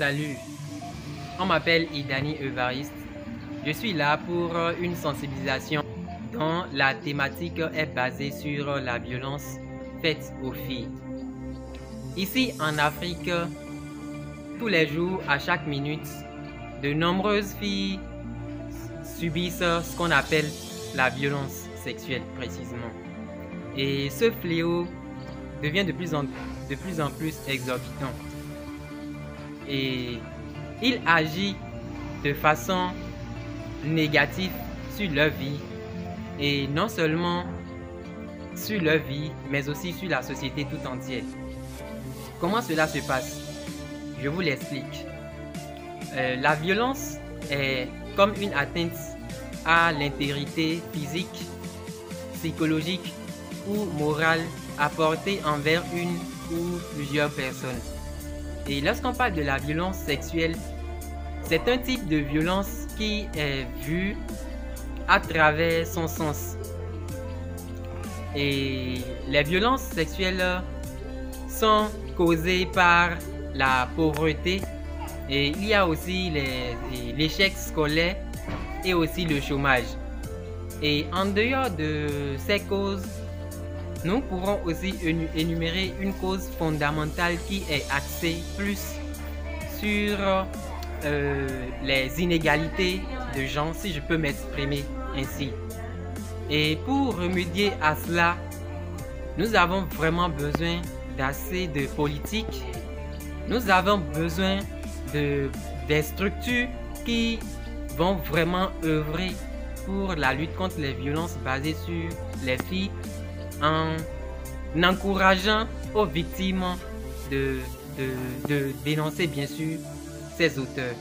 Salut, on m'appelle Idani Evariste. Je suis là pour une sensibilisation dont la thématique est basée sur la violence faite aux filles. Ici en Afrique, tous les jours, à chaque minute, de nombreuses filles subissent ce qu'on appelle la violence sexuelle précisément. Et ce fléau devient de plus en plus exorbitant. Et il agit de façon négative sur leur vie. Et non seulement sur leur vie, mais aussi sur la société tout entière. Comment cela se passe? Je vous l'explique. La violence est comme une atteinte à l'intégrité physique, psychologique ou morale apportée envers une ou plusieurs personnes. Et lorsqu'on parle de la violence sexuelle, c'est un type de violence qui est vu à travers son sens. Et les violences sexuelles sont causées par la pauvreté et il y a aussi l'échec scolaire et aussi le chômage. Et en dehors de ces causes, nous pourrons aussi énumérer une cause fondamentale qui est axée plus sur les inégalités de genre, si je peux m'exprimer ainsi. Et pour remédier à cela, nous avons vraiment besoin d'assez de politique. Nous avons besoin des structures qui vont vraiment œuvrer pour la lutte contre les violences basées sur les filles, en encourageant aux victimes de dénoncer bien sûr ces auteurs.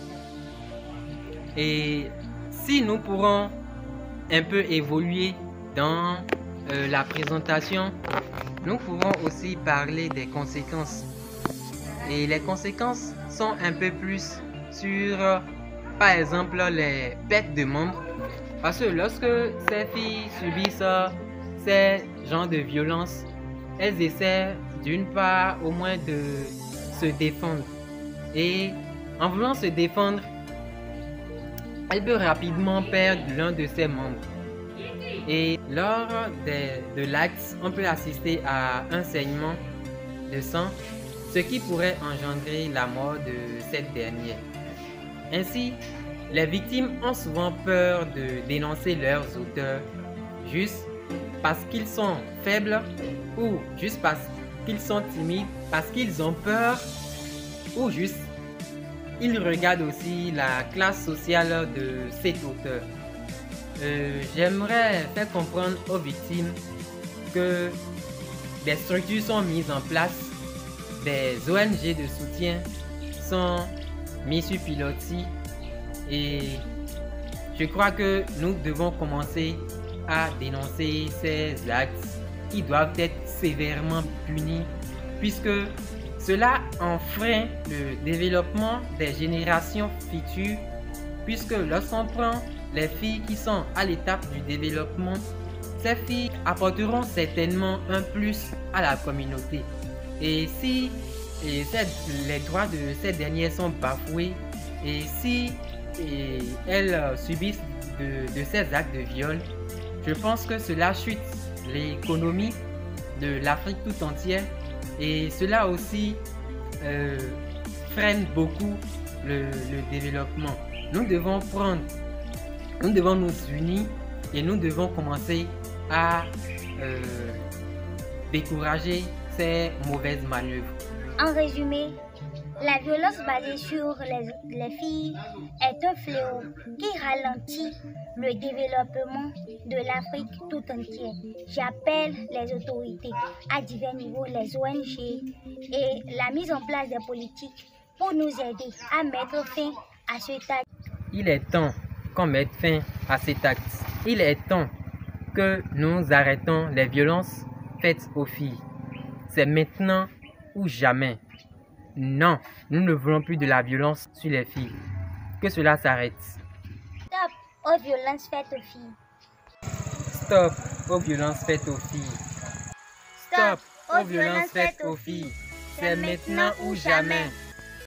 Et si nous pourrons un peu évoluer dans la présentation, nous pourrons aussi parler des conséquences. Et les conséquences sont un peu plus sur, par exemple, les pertes de membres. Parce que lorsque ces filles subissent ces genres de violences, elles essaient d'une part au moins de se défendre. Et en voulant se défendre, elle peut rapidement perdre l'un de ses membres. Et lors de l'acte, on peut assister à un saignement de sang, ce qui pourrait engendrer la mort de cette dernière. Ainsi, les victimes ont souvent peur de dénoncer leurs auteurs juste parce qu'ils sont faibles ou juste parce qu'ils sont timides, parce qu'ils ont peur ou juste ils regardent aussi la classe sociale de cet auteur. J'aimerais faire comprendre aux victimes que des structures sont mises en place, des ONG de soutien sont mises sur pilotis et je crois que nous devons commencer à dénoncer ces actes qui doivent être sévèrement punis puisque cela enfreint le développement des générations futures puisque lorsqu'on prend les filles qui sont à l'étape du développement, ces filles apporteront certainement un plus à la communauté. Et si les droits de ces dernières sont bafoués et si elles subissent de ces actes de viol, je pense que cela chute l'économie de l'Afrique tout entière et cela aussi freine beaucoup le développement. Nous devons nous unir et nous devons commencer à décourager ces mauvaises manœuvres. En résumé, la violence basée sur les filles est un fléau qui ralentit le développement de l'Afrique tout entière. J'appelle les autorités à divers niveaux, les ONG et la mise en place des politiques pour nous aider à mettre fin à cet acte. Il est temps qu'on mette fin à cet acte. Il est temps que nous arrêtons les violences faites aux filles. C'est maintenant ou jamais. Non, nous ne voulons plus de la violence sur les filles. Que cela s'arrête. Stop aux violences faites aux filles. Stop aux violences faites aux filles. Stop aux violences faites aux filles. C'est maintenant ou jamais.